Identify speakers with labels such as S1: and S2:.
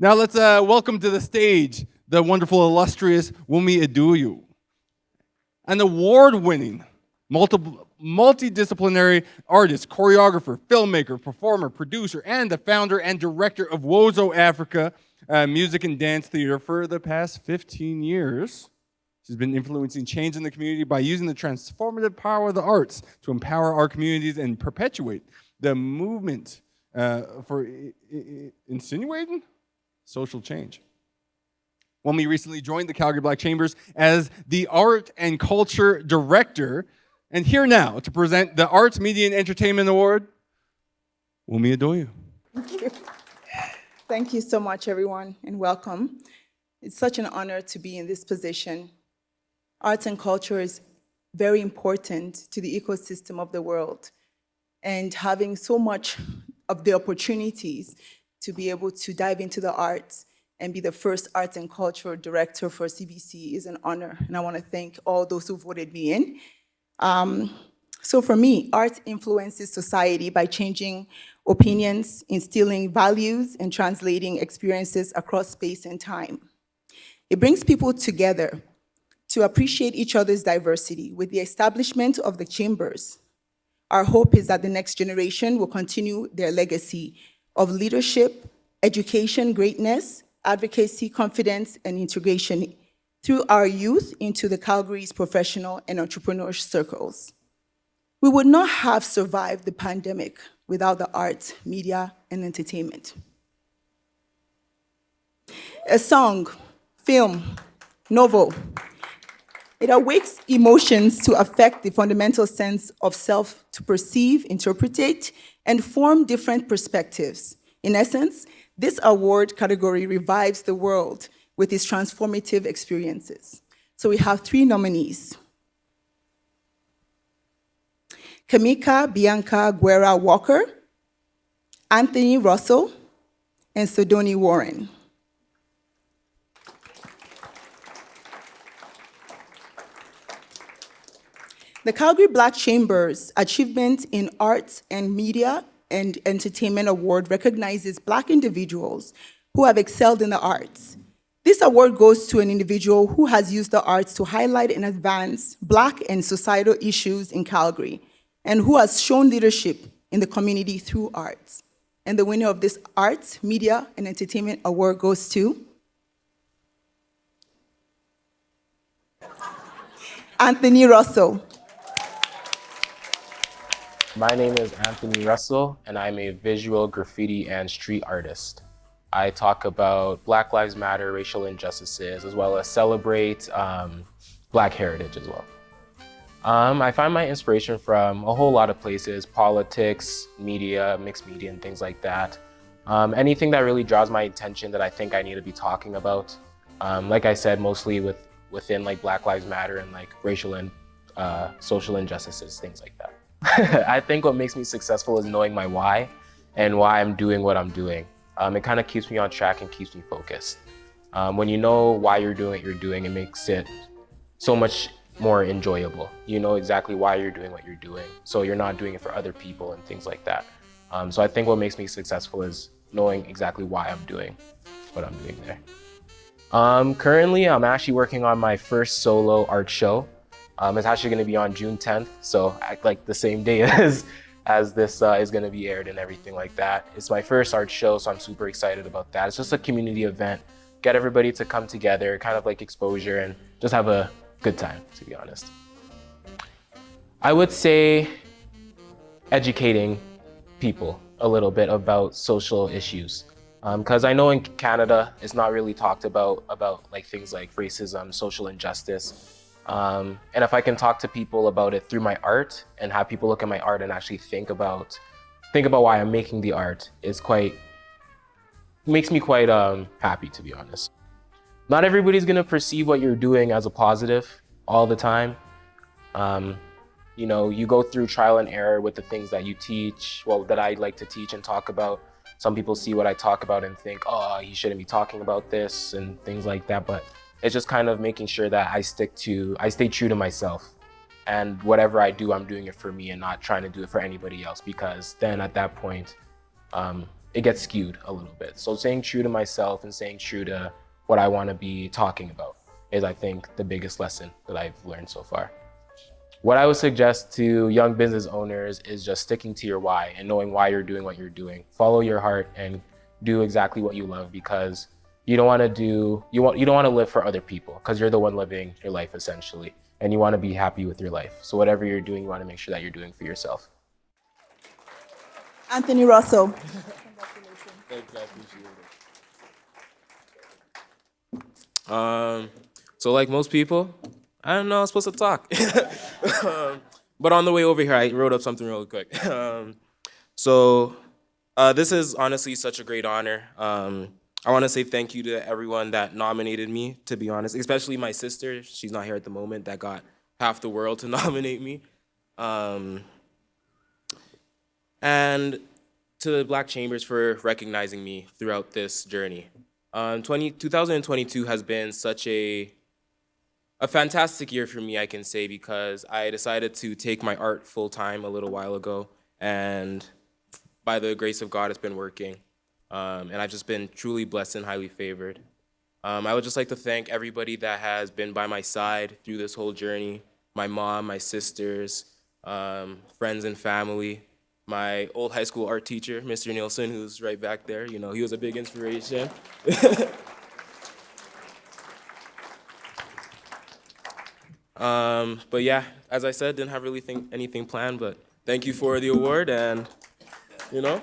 S1: Now let's welcome to the stage the wonderful, illustrious Wumi Aduyu, an award-winning, multidisciplinary artist, choreographer, filmmaker, performer, producer, and the founder and director of Wozo Africa Music and Dance Theater for the past 15 years. She's been influencing change in the community by using the transformative power of the arts to empower our communities and perpetuate the movement for insinuating social change. Wumi recently joined the Calgary Black Chambers as the Art and Culture Director, and here now to present the Arts, Media, and Entertainment Award, Wumi Aduyu.
S2: Thank you. Thank you so much, everyone, and welcome. It's such an honor to be in this position. Arts and culture is very important to the ecosystem of the world, and having so much of the opportunities to be able to dive into the arts and be the first arts and culture director for CBC is an honor, and I want to thank all those who voted me in. So for me, art influences society by changing opinions, instilling values, and translating experiences across space and time. It brings people together to appreciate each other's diversity. With the establishment of the chambers, our hope is that the next generation will continue their legacy of leadership, education, greatness, advocacy, confidence, and integration through our youth into the Calgary's professional and entrepreneurial circles. We would not have survived the pandemic without the arts, media, and entertainment. A song, film, novel, it awakes emotions to affect the fundamental sense of self to perceive, interpret, and form different perspectives. In essence, this award category revives the world with its transformative experiences. So we have 3 nominees: Kamika Bianca Guerra Walker, Anthony Russel, and Sodoni Warren. The Calgary Black Chambers Achievement in Arts and Media and Entertainment Award recognizes Black individuals who have excelled in the arts. This award goes to an individual who has used the arts to highlight and advance Black and societal issues in Calgary, and who has shown leadership in the community through arts. And the winner of this Arts, Media, and Entertainment Award goes to Anthony Russell.
S3: My name is Anthony Russell, and I'm a visual graffiti and street artist. I talk about Black Lives Matter, racial injustices, as well as celebrate Black heritage as well. I find my inspiration from a whole lot of places: politics, media, mixed media, and things like that. Anything that really draws my attention that I think I need to be talking about. Like I said, mostly within like Black Lives Matter and like racial and social injustices, things like that. I think what makes me successful is knowing my why and why I'm doing what I'm doing. It kind of keeps me on track and keeps me focused. When you know why you're doing what you're doing, it makes it so much more enjoyable. You know exactly why you're doing what you're doing, so you're not doing it for other people and things like that. So I think what makes me successful is knowing exactly why I'm doing what I'm doing there. Currently, I'm actually working on my first solo art show. It's actually going to be on June 10th, so like the same day as this is going to be aired and everything like that. It's my first art show, so I'm super excited about that. It's just a community event, get everybody to come together, kind of like exposure, and just have a good time, to be honest. I would say educating people a little bit about social issues. Because I know in Canada, it's not really talked about like things like racism, social injustice. And if I can talk to people about it through my art and have people look at my art and actually think about why I'm making the art, makes me quite happy, to be honest. Not everybody's gonna perceive what you're doing as a positive all the time. You know, you go through trial and error with the things that you teach, well, that I like to teach and talk about. Some people see what I talk about and think, oh, you shouldn't be talking about this and things like that. But it's just kind of making sure that I stay true to myself. And whatever I do, I'm doing it for me and not trying to do it for anybody else, because then at that point, it gets skewed a little bit. So staying true to myself and staying true to what I want to be talking about is, I think, the biggest lesson that I've learned so far. What I would suggest to young business owners is just sticking to your why and knowing why you're doing what you're doing. Follow your heart and do exactly what you love, because you don't want to live for other people, because you're the one living your life essentially, and you want to be happy with your life. So whatever you're doing, you want to make sure that you're doing for yourself.
S2: Anthony Russell.
S3: Thanks, I appreciate it. So like most people, I don't know, I'm supposed to talk. But on the way over here, I wrote up something real quick. This is honestly such a great honor. I want to say thank you to everyone that nominated me, to be honest, especially my sister. She's not here at the moment, that got half the world to nominate me. And to the Black Chambers for recognizing me throughout this journey. 2022 has been such a fantastic year for me, I can say, because I decided to take my art full-time a little while ago, and by the grace of God, it's been working. And I've just been truly blessed and highly favored. I would just like to thank everybody that has been by my side through this whole journey. My mom, my sisters, friends and family, my old high school art teacher, Mr. Nielsen, who's right back there. You know, he was a big inspiration. But yeah, as I said, didn't have really anything planned, but thank you for the award, and, you know.